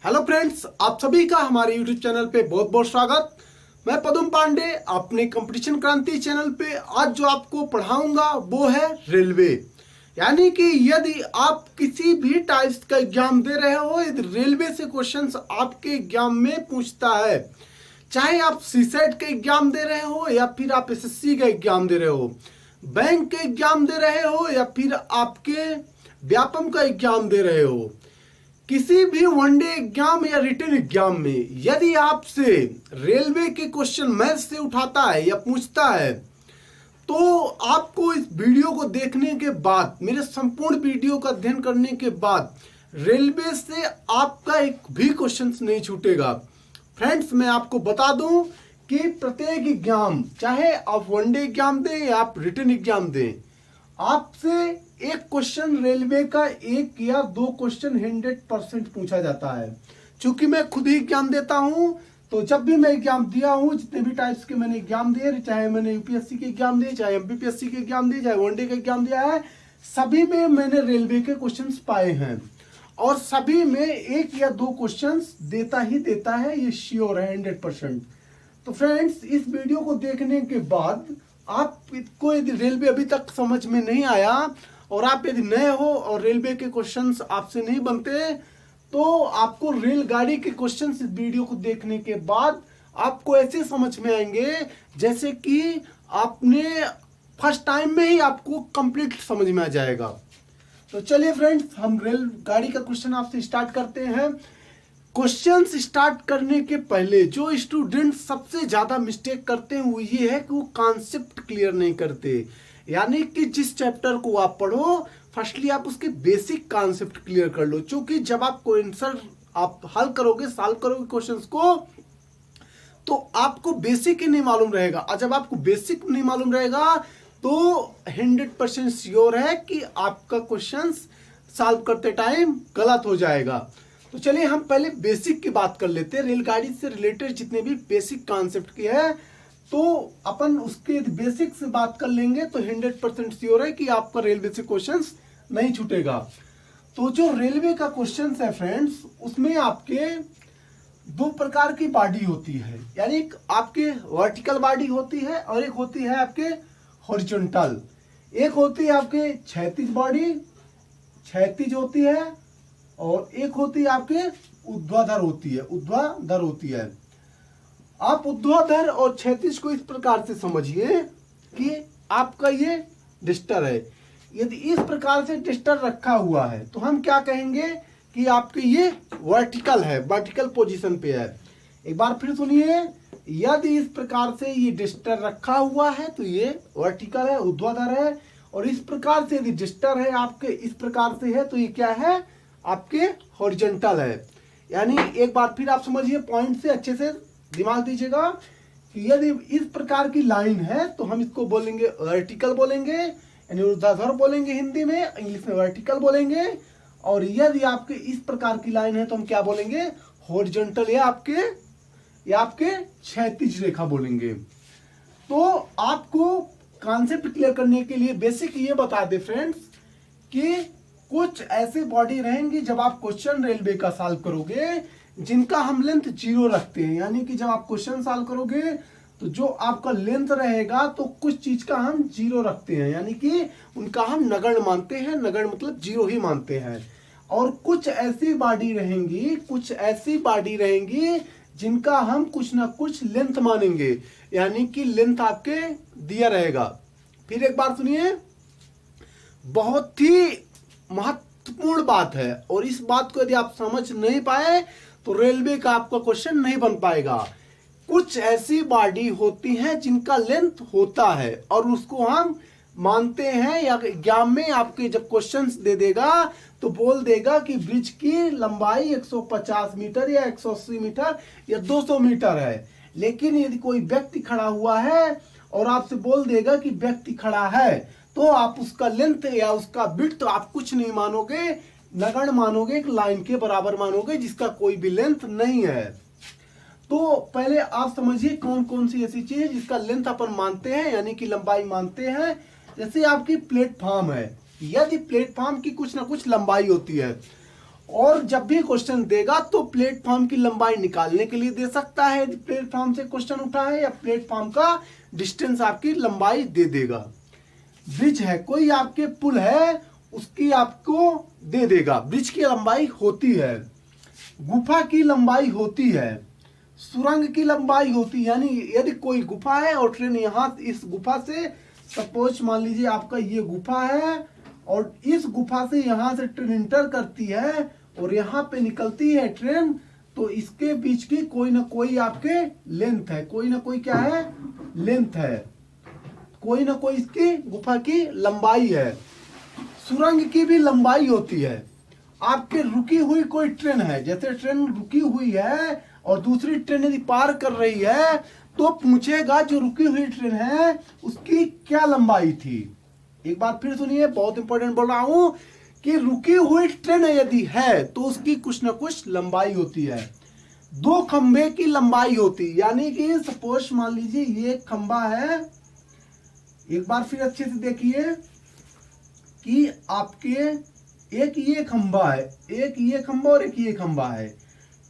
Hello friends, आप सभी का हमारे यूट्यूब चैनल पे बहुत बहुत स्वागत। मैं पदम पांडे अपने कंपटीशन क्रांति चैनल पे आज जो आपको पढ़ाऊंगा वो है रेलवे। यानी कि यदि आप किसी भी टाइप्स का एग्जाम दे रहे हो, यदि रेलवे से क्वेश्चंस आपके एग्जाम में पूछता है, चाहे आप सीसेट का एग्जाम दे रहे हो या फिर आप एसएससी का एग्जाम दे रहे हो, बैंक के एग्जाम दे रहे हो या फिर आपके व्यापम का एग्जाम दे रहे हो, किसी भी वनडे एग्जाम या रिटन एग्जाम में यदि आपसे रेलवे के क्वेश्चन मैथ से उठाता है या पूछता है, तो आपको इस वीडियो को देखने के बाद, मेरे संपूर्ण वीडियो का अध्ययन करने के बाद रेलवे से आपका एक भी क्वेश्चन नहीं छूटेगा। फ्रेंड्स, मैं आपको बता दूं कि प्रत्येक एग्जाम, चाहे आप वनडे एग्जाम दें या आप रिटन एग्जाम दें, आपसे एक क्वेश्चन रेलवे का एक या दो क्वेश्चन 100% पूछा जाता है। चूंकि मैं खुद ही एग्जाम देता हूं, तो जब भी मैं एग्जाम दिया हूं, जितने भी टाइप्स के मैंने एग्जाम दिए, चाहे मैंने यूपीएससी के एग्जाम दिए, चाहे एमपीपीएससी के एग्जाम दिए, चाहे वनडे का एग्जाम दिया है, सभी में मैंने रेलवे के क्वेश्चंस पाए हैं और सभी में एक या दो क्वेश्चंस देता ही देता है, ये श्योर है 100%। तो फ्रेंड्स, इस वीडियो को देखने के बाद आपको यदि रेलवे अभी तक समझ में नहीं आया और आप यदि नए हो और रेलवे के क्वेश्चंस आपसे नहीं बनते, तो आपको रेलगाड़ी के क्वेश्चंस इस वीडियो को देखने के बाद आपको ऐसे समझ में आएंगे जैसे कि आपने फर्स्ट टाइम में ही आपको कंप्लीट समझ में आ जाएगा। तो चलिए फ्रेंड्स, हम रेलगाड़ी का क्वेश्चन आपसे स्टार्ट करते हैं। क्वेश्चंस स्टार्ट करने के पहले जो स्टूडेंट सबसे ज्यादा मिस्टेक करते हैं वो ये है कि वो कॉन्सेप्ट क्लियर नहीं करते। यानी कि जिस चैप्टर को आप पढ़ो, फर्स्टली आप उसके बेसिक कॉन्सेप्ट क्लियर कर लो। क्योंकि जब आप आंसर आप हल करोगे, सॉल्व करोगे क्वेश्चंस को, तो आपको बेसिक ही नहीं मालूम रहेगा। और जब आपको बेसिक नहीं मालूम रहेगा तो 100% श्योर है कि आपका क्वेश्चंस सॉल्व करते टाइम गलत हो जाएगा। तो चलिए हम पहले बेसिक की बात कर लेते हैं। रेलगाड़ी से रिलेटेड जितने भी बेसिक कॉन्सेप्ट की है, तो अपन उसके बेसिक से बात कर लेंगे तो 100% श्योर है कि आपका रेलवे से क्वेश्चंस नहीं छूटेगा। तो जो रेलवे का क्वेश्चंस है फ्रेंड्स, उसमें आपके दो प्रकार की बॉडी होती है। यानी एक आपके वर्टिकल बॉडी होती है और एक होती है आपके हॉरिजॉन्टल। एक होती है आपके क्षैतिज बॉडी, क्षैतिज होती है, और एक होती है आपके ऊर्ध्वाधर होती है, ऊर्ध्वाधर होती है। आप ऊर्ध्वाधर और क्षैतिज को इस प्रकार से समझिए कि आपका ये डिस्टर है। यदि इस प्रकार से डिस्टर रखा हुआ है तो हम क्या कहेंगे कि आपके ये वर्टिकल है, वर्टिकल पोजीशन पे है। एक बार फिर सुनिए, यदि इस प्रकार से ये डिस्टर रखा हुआ है तो ये वर्टिकल है, ऊर्ध्वाधर है। और इस प्रकार से यदि डिस्टर है आपके इस प्रकार से है तो ये क्या है, आपके हॉरिजॉन्टल है। यानी एक बार फिर आप समझिए, पॉइंट से अच्छे से दिमाग दीजिएगा कि यदि इस प्रकार की लाइन है तो हम इसको बोलेंगे वर्टिकल बोलेंगे, यानी ऊर्ध्वाधर बोलेंगे हिंदी में, इंग्लिश में वर्टिकल बोलेंगे। और यदि आपके इस प्रकार की लाइन है तो हम क्या बोलेंगे, हॉरिजॉन्टल या आपके क्षैतिज रेखा बोलेंगे। तो आपको कॉन्सेप्ट क्लियर करने के लिए बेसिक ये बता दे फ्रेंड्स कि कुछ ऐसे बॉडी रहेंगी जब आप क्वेश्चन रेलवे का सॉल्व करोगे जिनका हम लेंथ 0 रखते हैं। यानी कि जब आप क्वेश्चन सॉल्व करोगे तो जो आपका लेंथ रहेगा तो कुछ चीज का हम 0 रखते हैं, यानी कि उनका हम नगण्य मानते हैं। नगण्य मतलब 0 ही मानते हैं। और कुछ ऐसी बॉडी रहेंगी, कुछ ऐसी बॉडी रहेंगी जिनका हम कुछ ना कुछ लेंथ मानेंगे, यानी कि लेंथ आपके दिया रहेगा। फिर एक बार सुनिए, बहुत ही महत्वपूर्ण बात है और इस बात को यदि आप समझ नहीं पाए तो रेलवे का आपका क्वेश्चन नहीं बन पाएगा। कुछ ऐसी बॉडी होती हैं जिनका लेंथ होता है और उसको हम मानते हैं, या एग्जाम में आपके जब क्वेश्चंस दे देगा तो बोल देगा कि ब्रिज की लंबाई 150 मीटर या 180 मीटर या 200 मीटर है। लेकिन यदि कोई व्यक्ति खड़ा हुआ है और आपसे बोल देगा कि व्यक्ति खड़ा है, तो आप उसका लेंथ या उसका विड्थ आप कुछ नहीं मानोगे, नगण्य मानोगे, एक लाइन के बराबर मानोगे जिसका कोई भी लेंथ नहीं है। तो पहले आप समझिए कौन कौन सी ऐसी चीज है जिसका लेंथ अपन मानते हैं, यानी कि लंबाई मानते हैं। जैसे आपकी प्लेटफॉर्म है, यदि प्लेटफॉर्म की कुछ ना कुछ लंबाई होती है और जब भी क्वेश्चन देगा तो प्लेटफॉर्म की लंबाई निकालने के लिए दे सकता है, प्लेटफॉर्म से क्वेश्चन उठा है, या प्लेटफॉर्म का डिस्टेंस आपकी लंबाई दे देगा। ब्रिज है, कोई आपके पुल है उसकी आपको दे देगा, ब्रिज की लंबाई होती है। गुफा की लंबाई होती है, सुरंग की लंबाई होती है। यानी यदि कोई गुफा है और ट्रेन यहाँ इस गुफा से, सपोज मान लीजिए आपका ये गुफा है और इस गुफा से यहाँ से ट्रेन इंटर करती है और यहाँ पे निकलती है ट्रेन, तो इसके बीच की कोई ना कोई आपके लेंथ है, कोई ना कोई क्या है, लेंथ है, कोई ना कोई इसकी गुफा की लंबाई है। सुरंग की भी लंबाई होती है। आपके रुकी हुई कोई ट्रेन है, जैसे ट्रेन रुकी हुई है और दूसरी ट्रेन यदि पार कर रही है तो पूछेगा जो रुकी हुई ट्रेन है उसकी क्या लंबाई थी। एक बार फिर सुनिए, बहुत इंपॉर्टेंट बोल रहा हूं कि रुकी हुई ट्रेन यदि है तो उसकी कुछ ना कुछ लंबाई होती है। दो खंबे की लंबाई होती, यानी कि सपोज मान लीजिए ये खंबा है, एक बार फिर अच्छे से देखिए कि आपके एक ये खंबा है, एक ये खंबा और एक ये खंबा है।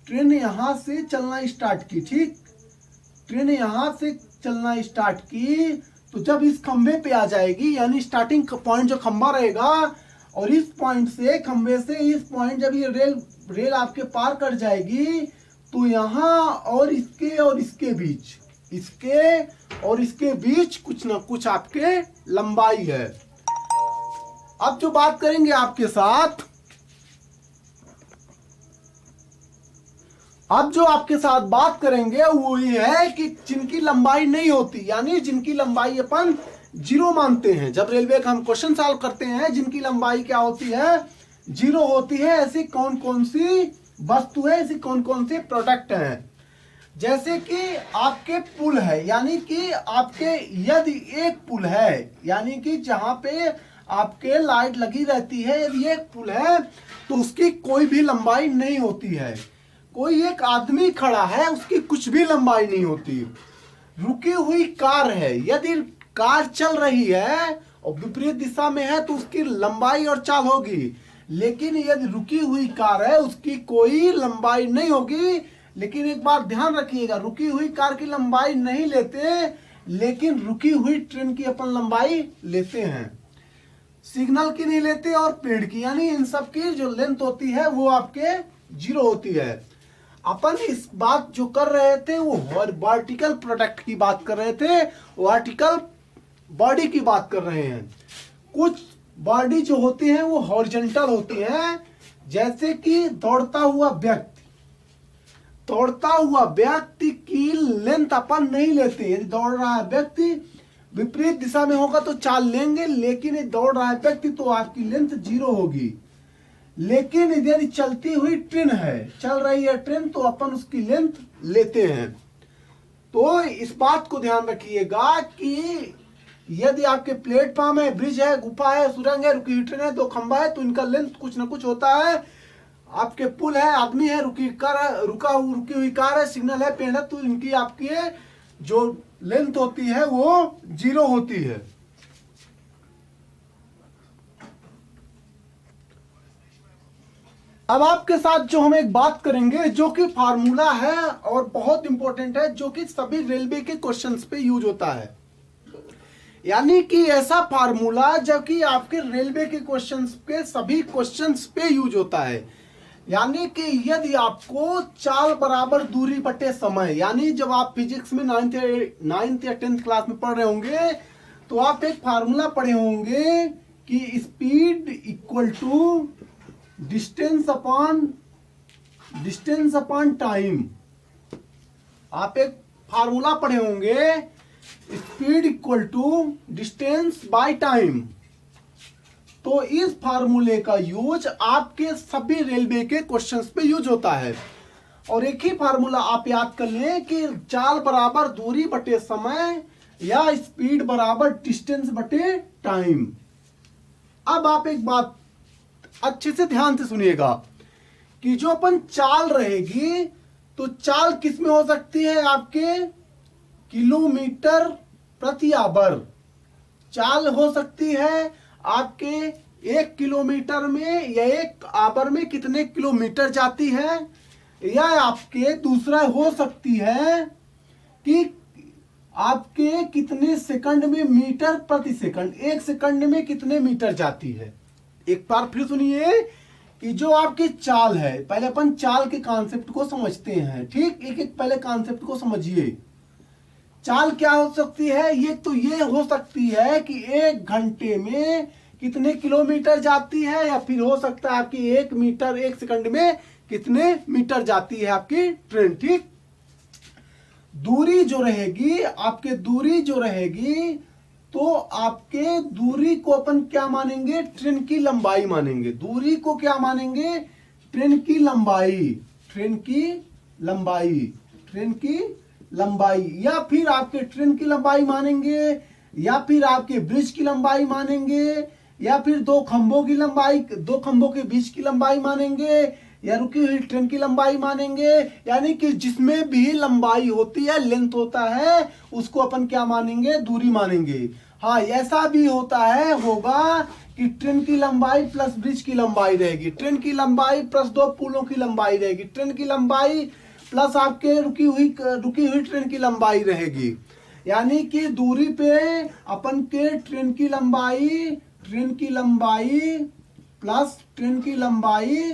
ट्रेन यहां से चलना स्टार्ट की, ठीक, ट्रेन यहां से चलना स्टार्ट की तो जब इस खंबे पे आ जाएगी, यानी स्टार्टिंग पॉइंट जो खंबा रहेगा और इस पॉइंट से, खंबे से इस पॉइंट, जब ये रेल आपके पार कर जाएगी तो यहाँ और इसके बीच, इसके और इसके बीच कुछ ना कुछ आपके लंबाई है। अब जो बात करेंगे आपके साथ, अब जो आपके साथ बात करेंगे वो ये है कि जिनकी लंबाई नहीं होती, यानी जिनकी लंबाई अपन जीरो मानते हैं। जब रेलवे का हम क्वेश्चन सॉल्व करते हैं, जिनकी लंबाई क्या होती है, जीरो होती है, ऐसी कौन कौन सी वस्तु है, ऐसी कौन कौन से प्रोडक्ट हैं। जैसे कि आपके पुल है, यानी कि आपके यदि एक पुल है, यानी कि जहां पे आपके लाइट लगी रहती है, यदि एक पुल है तो उसकी कोई भी लंबाई नहीं होती है। कोई एक आदमी खड़ा है, उसकी कुछ भी लंबाई नहीं होती। रुकी हुई कार है, यदि कार चल रही है और विपरीत दिशा में है तो उसकी लंबाई और चाल होगी, लेकिन यदि रुकी हुई कार है उसकी कोई लंबाई नहीं होगी। लेकिन एक बार ध्यान रखिएगा, रुकी हुई कार की लंबाई नहीं लेते, लेकिन रुकी हुई ट्रेन की अपन लंबाई लेते हैं। सिग्नल की नहीं लेते और पेड़ की, यानी इन सब की जो लेंथ होती है वो आपके जीरो होती है। अपन इस बात जो कर रहे थे वो वर्टिकल प्रोडक्ट की बात कर रहे थे, वर्टिकल बॉडी की बात कर रहे हैं। कुछ बॉडी जो होती है वो हॉरिजॉन्टल होती है, जैसे कि दौड़ता हुआ व्यक्ति, दौड़ता हुआ व्यक्ति की लेंथ अपन नहीं लेते। यदि दौड़ रहा है व्यक्ति, विपरीत दिशा में होगा तो चाल लेंगे, लेकिन यदि दौड़ रहा है व्यक्ति तो आपकी लेंथ जीरो होगी। लेकिन यदि चलती हुई ट्रेन है, चल रही है ट्रेन, तो अपन उसकी लेंथ लेते हैं। तो इस बात को ध्यान रखिएगा कि यदि आपके प्लेटफॉर्म है, ब्रिज है, गुफा है, सुरंग है, रुकी हुई ट्रेन है, दो खंबा है, तो इनका लेंथ कुछ ना कुछ होता है। आपके पुल है, आदमी है, रुकी हुई कार है, सिग्नल है, पेड़ है, तो इनकी आपकी जो लेंथ होती है वो जीरो होती है। अब आपके साथ जो हम एक बात करेंगे जो कि फार्मूला है और बहुत इंपॉर्टेंट है, जो कि सभी रेलवे के क्वेश्चंस पे यूज होता है। यानी कि ऐसा फार्मूला जो कि आपके रेलवे के क्वेश्चंस पे, सभी क्वेश्चंस पे यूज होता है। यानी कि यदि आपको चाल बराबर दूरी बटे समय, यानी जब आप फिजिक्स में 9th या 10th क्लास में पढ़ रहे होंगे तो आप एक फार्मूला पढ़े होंगे कि speed equal to distance upon time. आप एक फार्मूला पढ़े होंगे, speed equal to distance by time. तो इस फार्मूले का यूज आपके सभी रेलवे के क्वेश्चंस पे यूज होता है। और एक ही फार्मूला आप याद कर लें कि चाल बराबर दूरी बटे समय या स्पीड बराबर डिस्टेंस बटे टाइम। अब आप एक बात अच्छे से ध्यान से सुनिएगा कि जो अपन चाल रहेगी तो चाल किस में हो सकती है, आपके किलोमीटर प्रति आवर चाल हो सकती है, आपके 1 किलोमीटर में या 1 आवर में कितने किलोमीटर जाती है, या आपके दूसरा हो सकती है कि आपके कितने सेकंड में मीटर प्रति सेकंड, 1 सेकंड में कितने मीटर जाती है। एक बार फिर सुनिए कि जो आपकी चाल है, पहले अपन चाल के कॉन्सेप्ट को समझते हैं, ठीक। एक एक पहले कॉन्सेप्ट को समझिए। चाल क्या हो सकती है, ये हो सकती है कि 1 घंटे में कितने किलोमीटर जाती है, या फिर हो सकता है आपकी 1 मीटर 1 सेकंड में कितने मीटर जाती है आपकी ट्रेन, ठीक। दूरी जो रहेगी आपके, दूरी जो रहेगी तो आपके दूरी को अपन क्या मानेंगे, ट्रेन की लंबाई मानेंगे। दूरी को क्या मानेंगे, ट्रेन की लंबाई, ट्रेन की लंबाई, ट्रेन की लंबाई, या फिर आपके ट्रेन की लंबाई मानेंगे, या फिर आपके ब्रिज की लंबाई मानेंगे, या फिर 2 खंभों की लंबाई, 2 खंभों के बीच की लंबाई मानेंगे, या रुकी हुई ट्रेन की लंबाई मानेंगे। यानी कि जिसमें भी लंबाई होती है, लेंथ होता है, उसको अपन क्या मानेंगे, दूरी मानेंगे। हाँ, ऐसा भी होता है, होगा कि ट्रेन की लंबाई प्लस ब्रिज की लंबाई रहेगी, ट्रेन की लंबाई प्लस 2 पुलों की लंबाई रहेगी, ट्रेन की लंबाई प्लस आपके रुकी हुई ट्रेन की लंबाई रहेगी। यानी कि दूरी पे अपन के ट्रेन की लंबाई प्लस ट्रेन की लंबाई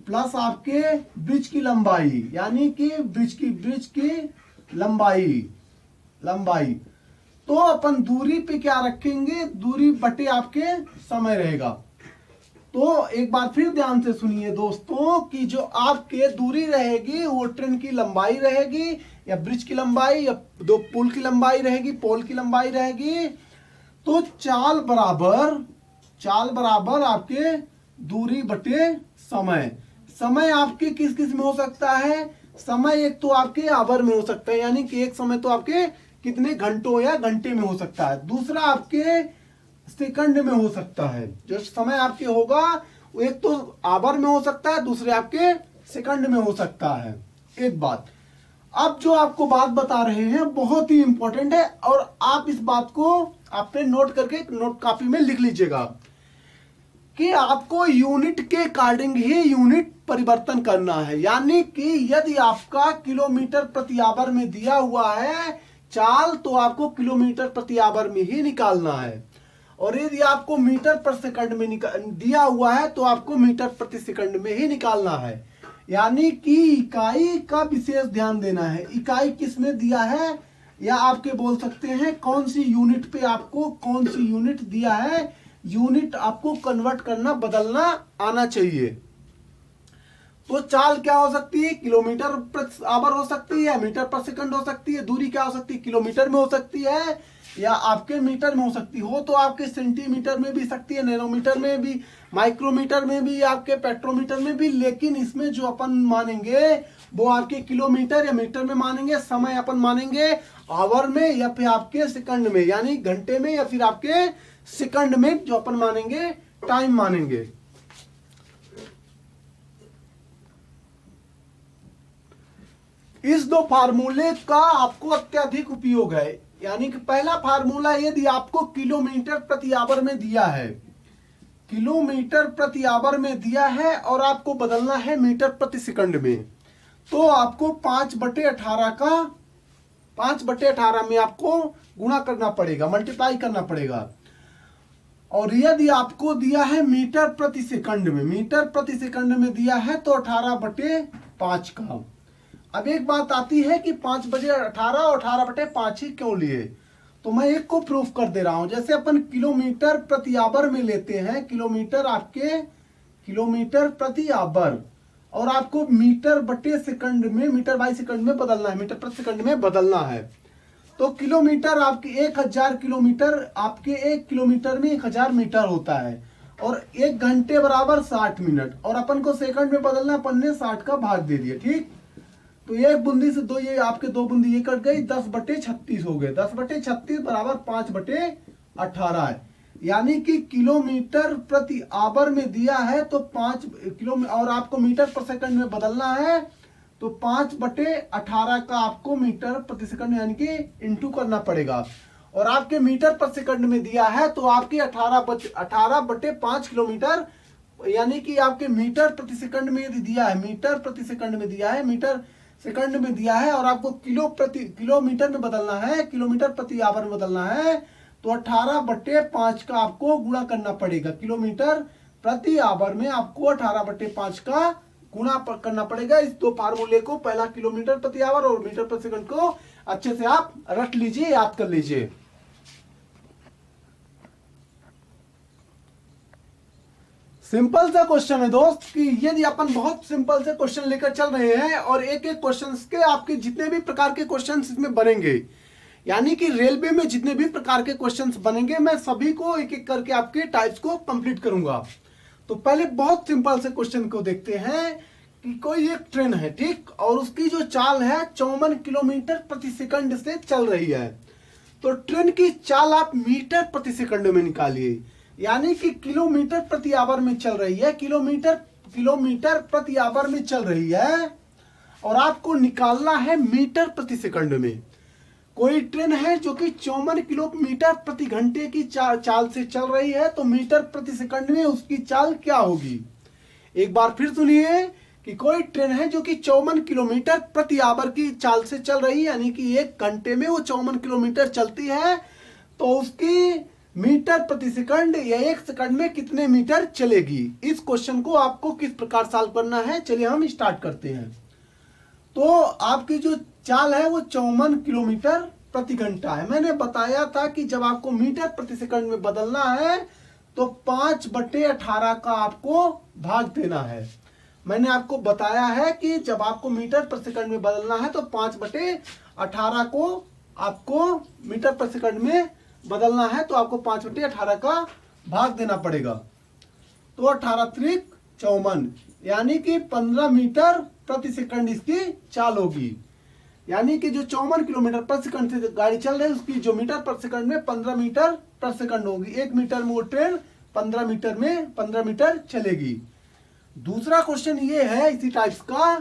प्लस आपके ब्रिज की लंबाई, यानी कि ब्रिज की लंबाई। तो अपन दूरी पे क्या रखेंगे, दूरी बटे आपके समय रहेगा। तो एक बार फिर ध्यान से सुनिए दोस्तों कि जो आपके दूरी रहेगी वो ट्रेन की लंबाई रहेगी, या ब्रिज की लंबाई, या 2 पुल की लंबाई रहेगी, पोल की लंबाई रहेगी। तो चाल बराबर आपके दूरी बटे समय। समय आपके किस किस में हो सकता है, समय एक तो आपके आवर में हो सकता है, यानी कि एक समय तो आपके कितने घंटों या घंटे में हो सकता है। दूसरा आपके सेकंड में हो सकता है, जो समय आपके होगा वो एक तो आवर में हो सकता है, दूसरे आपके सेकंड में हो सकता है। एक बात, अब जो आपको बात बता रहे हैं बहुत ही इंपॉर्टेंट है, और आप इस बात को आपने नोट करके नोट कॉपी में लिख लीजिएगा कि आपको यूनिट के अकॉर्डिंग ही यूनिट परिवर्तन करना है। यानी कि यदि आपका किलोमीटर प्रति आवर में दिया हुआ है चाल, तो आपको किलोमीटर प्रति आवर में ही निकालना है, और यदि आपको मीटर पर सेकंड में दिया हुआ है तो आपको मीटर प्रति सेकंड में ही निकालना है। यानी कि इकाई का विशेष ध्यान देना है। इकाई किस में दिया है, या आपके बोल सकते हैं कौन सी यूनिट पे आपको कौन सी यूनिट दिया है, यूनिट आपको कन्वर्ट करना, बदलना आना चाहिए। तो चाल क्या हो सकती है, किलोमीटर प्रति आवर हो सकती है, मीटर पर सेकंड हो सकती है। दूरी क्या हो सकती है, किलोमीटर में हो सकती है, या आपके मीटर में हो सकती हो, तो आपके सेंटीमीटर में भी सकती है, नैनोमीटर में भी, माइक्रोमीटर में भी, आपके पेट्रोमीटर में भी। लेकिन इसमें जो अपन मानेंगे वो आपके किलोमीटर या मीटर में मानेंगे। समय अपन मानेंगे आवर में, या फिर आपके सेकंड में, यानी घंटे में, या फिर आपके सेकंड में जो अपन मानेंगे टाइम मानेंगे। इस 2 फार्मूले का आपको अत्यधिक उपयोग है। यानी कि पहला फार्मूला, यदि आपको किलोमीटर प्रति आवर में दिया है, किलोमीटर प्रति आवर में दिया है और आपको बदलना है मीटर प्रति सेकंड में, तो आपको 5/18 में आपको गुणा करना पड़ेगा, मल्टीप्लाई करना पड़ेगा। और यदि आपको दिया है मीटर प्रति सेकंड में, मीटर प्रति सेकंड में दिया है तो 18/5 का। अब एक बात आती है कि 5/18 और 18/5 ही क्यों लिए, तो मैं एक को प्रूफ कर दे रहा हूं। जैसे अपन किलोमीटर प्रति आवर में लेते हैं, किलोमीटर प्रति आवर, और आपको मीटर बटे सेकंड में, मीटर बाई सेकंड में बदलना है, मीटर प्रति सेकंड में बदलना है। तो किलोमीटर आपके 1000 किलोमीटर, आपके 1 किलोमीटर में 1000 मीटर होता है, और 1 घंटे बराबर 60 मिनट, और अपन को सेकंड में बदलना, अपन ने 60 का भाग दे दिया, ठीक। तो 1 बूंदी से 2, ये आपके 2 बूंदी ये कट गई, 10/36 हो गए। 10/36 बराबर 5/18 है। यानी कि किलोमीटर प्रति आवर में दिया है तो 5 किलो, और आपको मीटर पर सेकंड में बदलना है तो 5/18 का आपको मीटर प्रति सेकंड यानी कि इंटू करना पड़ेगा। और आपके मीटर पर सेकंड में दिया है तो आपके 18/5 किलोमीटर, यानी कि आपके मीटर प्रति सेकंड में यदि दिया है, मीटर प्रति सेकंड में दिया है, मीटर सेकंड में दिया है और आपको किलोमीटर में बदलना है, किलोमीटर प्रति आवर में बदलना है, तो 18/5 का आपको गुणा करना पड़ेगा। किलोमीटर प्रति आवर में आपको 18/5 का गुणा करना पड़ेगा। इस दो फार्मूले को, पहला किलोमीटर प्रति आवर और मीटर प्रति सेकंड को अच्छे से आप रट लीजिए, याद कर लीजिए। सिंपल सा क्वेश्चन है दोस्त कि यदि अपन बहुत सिंपल से क्वेश्चन लेकर चल रहे हैं और एक एक क्वेश्चन के आपके जितने भी प्रकार के क्वेश्चन इसमें बनेंगे, यानी कि रेलवे में जितने भी प्रकार के क्वेश्चंस बनेंगे मैं सभी को एक एक करके आपके टाइप्स को कंप्लीट करूंगा। तो पहले बहुत सिंपल से क्वेश्चन को देखते हैं कि कोई एक ट्रेन है, ठीक, और उसकी जो चाल है 54 किलोमीटर प्रति सेकंड से चल रही है। तो ट्रेन की चाल आप मीटर प्रति सेकंड में निकालिए, यानी कि किलोमीटर प्रति आवर में चल रही है, किलोमीटर प्रति आवर में चल रही है और आपको निकालना है मीटर प्रति सेकंड में। कोई ट्रेन है जो कि 54 किलोमीटर प्रति घंटे की चाल से चल रही है, तो मीटर प्रति सेकंड में उसकी चाल क्या होगी। एक बार फिर सुनिए कि कोई ट्रेन है जो कि 54 किलोमीटर प्रति आवर की चाल से चल रही है, यानी कि एक घंटे में वो 54 किलोमीटर चलती है, तो उसकी मीटर प्रति सेकंड या एक सेकंड में कितने मीटर चलेगी। इस क्वेश्चन को आपको किस प्रकार सॉल्व करना है, चलिए हम स्टार्ट करते हैं। तो आपकी जो चाल है वो 54 किलोमीटर प्रति घंटा है। मैंने बताया था कि जब आपको मीटर प्रति सेकंड में बदलना है तो 5/18 का आपको भाग देना है। मैंने आपको बताया है कि जब आपको मीटर प्रति सेकंड में बदलना है तो 5/18 को आपको मीटर प्रति सेकंड में बदलना है, तो आपको 5/18 का भाग देना पड़ेगा। तो 18 त्रिक 54, यानी कि 15 मीटर प्रति सेकंड इसकी चाल होगी। यानी कि जो 54 किलोमीटर पर सेकंड से गाड़ी चल रही है उसकी जो मीटर पर सेकंड में 15 मीटर पर सेकंड होगी। 1 मीटर में वो ट्रेन 15 मीटर चलेगी। दूसरा क्वेश्चन ये है इसी टाइप्स का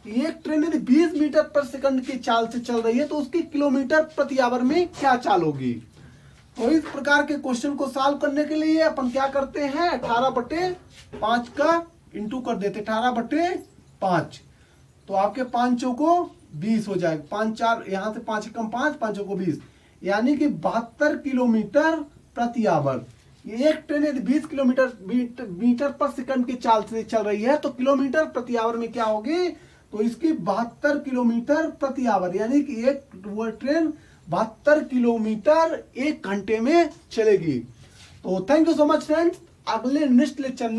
कि एक ट्रेन यदि 20 मीटर पर सेकंड की चाल से चल रही है तो उसकी किलोमीटर प्रति आवर में क्या चाल होगी। तो इस प्रकार के क्वेश्चन को सॉल्व करने के लिए अपन क्या करते हैं, 18/5 का इंटू कर देते, 18/5, तो आपके 5 चौको 20 हो जाएगा, 5 4 यहाँ से 5 कम 5, 5 चौको 20, यानी कि 72 किलोमीटर प्रति आवर। ये एक ट्रेन यदि 20 मीटर पर सेकंड की चाल से चल रही है तो किलोमीटर प्रति आवर में क्या होगी, तो इसकी 72 किलोमीटर प्रति आवर, यानी कि एक वो ट्रेन 72 किलोमीटर एक घंटे में चलेगी। तो thank you so much friends. अगले नेक्स्ट लेक्चर